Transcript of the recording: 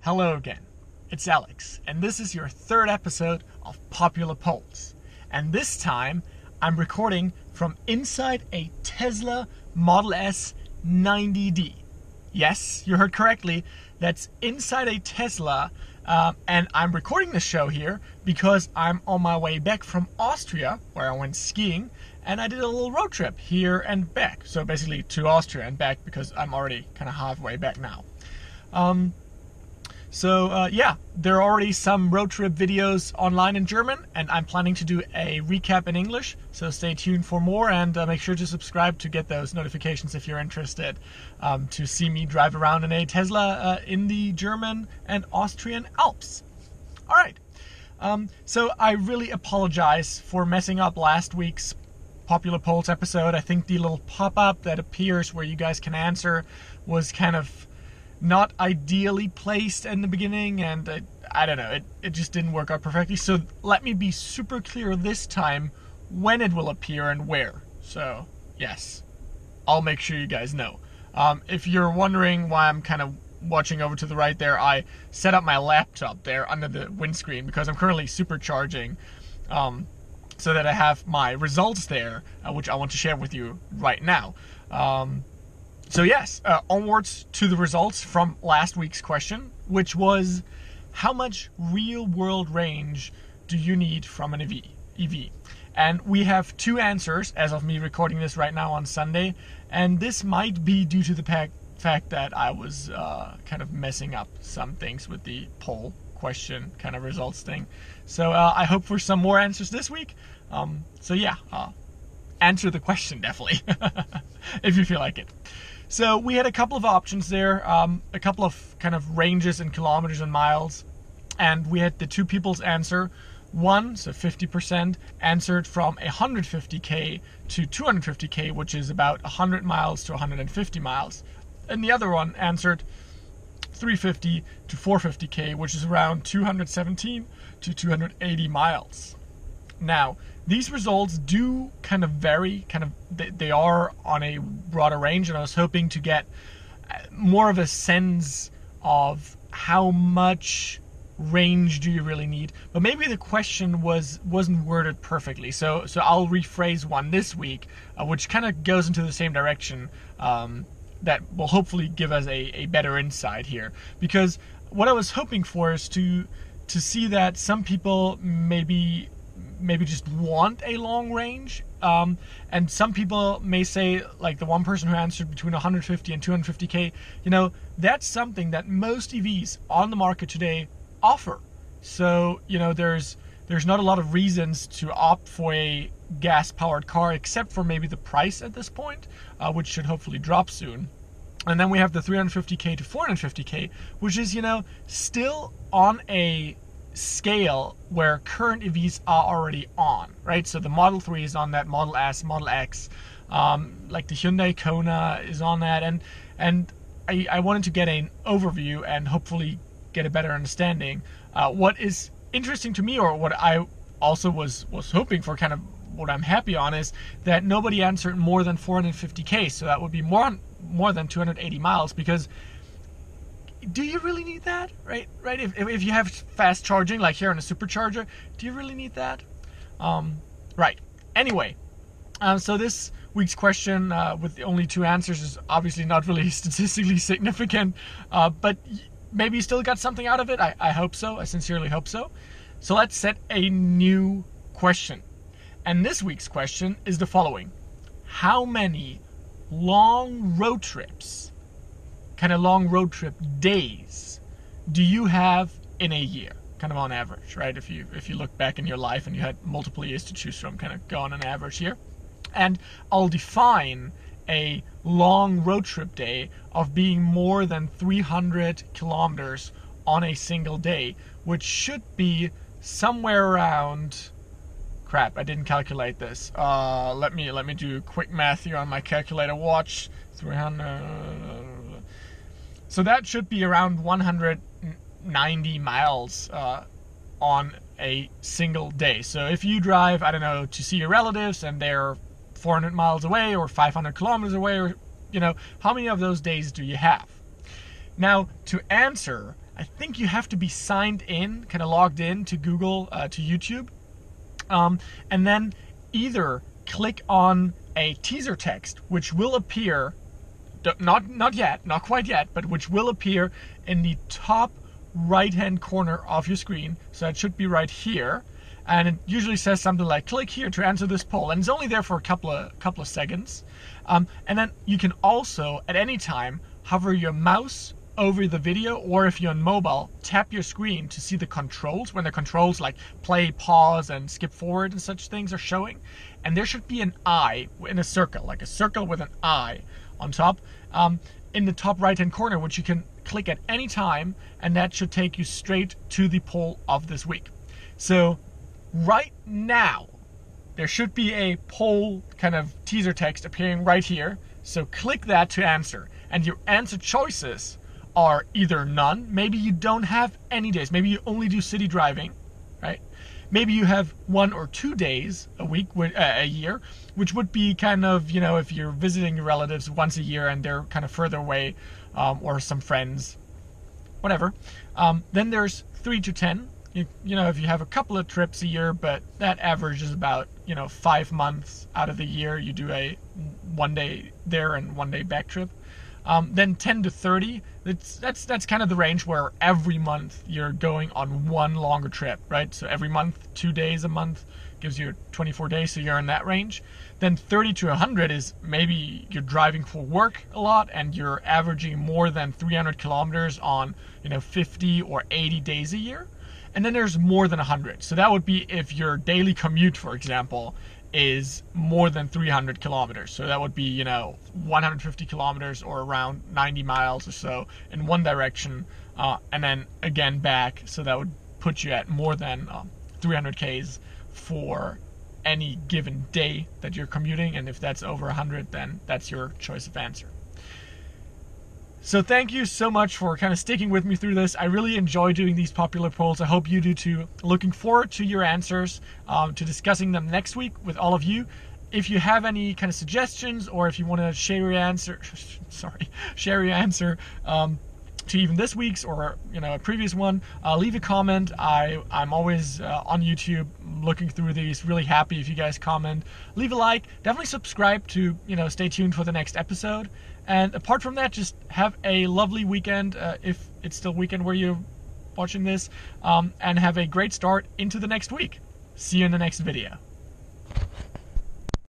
Hello again, it's Alex, and this is your third episode of Popular Polls. And this time, I'm recording from inside a Tesla Model S 90D. Yes, you heard correctly, that's inside a Tesla, and I'm recording this show here because I'm on my way back from Austria, where I went skiing, and I did a little road trip here and back. So basically to Austria and back because I'm already kind of halfway back now. Yeah, there are already some road trip videos online in German, and I'm planning to do a recap in English, so stay tuned for more, and make sure to subscribe to get those notifications if you're interested to see me drive around in a Tesla in the German and Austrian Alps. Alright, so I really apologize for messing up last week's Popular Polls episode. I think the little pop-up that appears where you guys can answer was kind of not ideally placed in the beginning, and I don't know, it just didn't work out perfectly. So let me be super clear this time when it will appear and where. So yes, I'll make sure you guys know. If you're wondering why I'm kind of watching over to the right there, I set up my laptop there under the windscreen because I'm currently supercharging, so that I have my results there, which I want to share with you right now. So yes, onwards to the results from last week's question, which was, how much real-world range do you need from an EV? And we have two answers as of me recording this right now on Sunday, and this might be due to the fact that I was kind of messing up some things with the poll question kind of results thing. So I hope for some more answers this week. Answer the question definitely, if you feel like it. So we had a couple of options there, a couple of kind of ranges in kilometers and miles, and we had the two people's answer. One, so 50%, answered from 150k to 250k, which is about 100 miles to 150 miles. And the other one answered 350 to 450k, which is around 217 to 280 miles. Now, these results do kind of vary, they are on a broader range, and I was hoping to get more of a sense of how much range do you really need. But maybe the question wasn't worded perfectly, so I'll rephrase one this week, which kind of goes into the same direction, that will hopefully give us a better insight here. Because what I was hoping for is to see that some people maybe just want a long range, and some people may say, like the one person who answered between 150 and 250k, that's something that most EVs on the market today offer. So there's not a lot of reasons to opt for a gas-powered car, except for maybe the price at this point, which should hopefully drop soon. And then we have the 350k to 450k, which is still on a scale where current EVs are already on, right? So the Model 3 is on that, Model S, Model X, like the Hyundai Kona is on that, and I wanted to get an overview and hopefully get a better understanding. What is interesting to me, or what I also was hoping for, kind of what I'm happy on, is that nobody answered more than 450k, so that would be more than 280 miles, because do you really need that, right? If you have fast charging, like here on a supercharger, do you really need that? Right. Anyway, so this week's question with the only two answers is obviously not really statistically significant, but maybe you still got something out of it. I hope so. I sincerely hope so. So let's set a new question. And this week's question is the following. How many long road trips, kind of long road trip days, do you have in a year, kind of on average, right? If you look back in your life and you had multiple years to choose from, kind of go on an average here. And I'll define a long road trip day of being more than 300 kilometers on a single day, which should be somewhere around, crap, I didn't calculate this. Let me do quick math here on my calculator watch. 300. So that should be around 190 miles on a single day. So if you drive, I don't know, to see your relatives and they're 400 miles away or 500 kilometers away, or how many of those days do you have? Now, to answer, I think you have to be signed in, kind of logged in to Google, to YouTube. And then either click on a teaser text, which will appear, not quite yet, but which will appear in the top right-hand corner of your screen. So it should be right here. And it usually says something like, click here to answer this poll. And it's only there for a couple of seconds. And then you can also, at any time, hover your mouse over the video, or if you're on mobile, tap your screen to see the controls, when the controls like play, pause, and skip forward and such things are showing. And there should be an eye in a circle, like a circle with an eye on top, in the top right-hand corner, which you can click at any time, and that should take you straight to the poll of this week. So right now, there should be a poll kind of teaser text appearing right here. So click that to answer. And your answer choices are either none. Maybe you don't have any days. Maybe you only do city driving, right? Maybe you have 1 or 2 days a week, a year, which would be kind of, if you're visiting your relatives once a year and they're kind of further away, or some friends, whatever. Then there's 3 to 10. If you have a couple of trips a year, but that average is about 5 months out of the year you do a 1 day there and 1 day back trip. Then 10 to 30, that's kind of the range where every month you're going on one longer trip, right? So every month, 2 days a month gives you 24 days, so you're in that range. Then 30 to 100 is maybe you're driving for work a lot and you're averaging more than 300 kilometers on 50 or 80 days a year. And then there's more than 100. So that would be if your daily commute, for example, is more than 300 kilometers. So that would be, 150 kilometers or around 90 miles or so in one direction, and then again back. So that would put you at more than 300 Ks for any given day that you're commuting. And if that's over 100, then that's your choice of answer. So thank you so much for kind of sticking with me through this. I really enjoy doing these popular polls. I hope you do too. Looking forward to your answers, to discussing them next week with all of you. If you have any kind of suggestions, or if you want to share your answer, to even this week's or a previous one, leave a comment. I'm always on YouTube looking through these. Really happy if you guys comment. Leave a like. Definitely subscribe to stay tuned for the next episode. And apart from that, just have a lovely weekend, if it's still weekend where you're watching this, and have a great start into the next week. See you in the next video.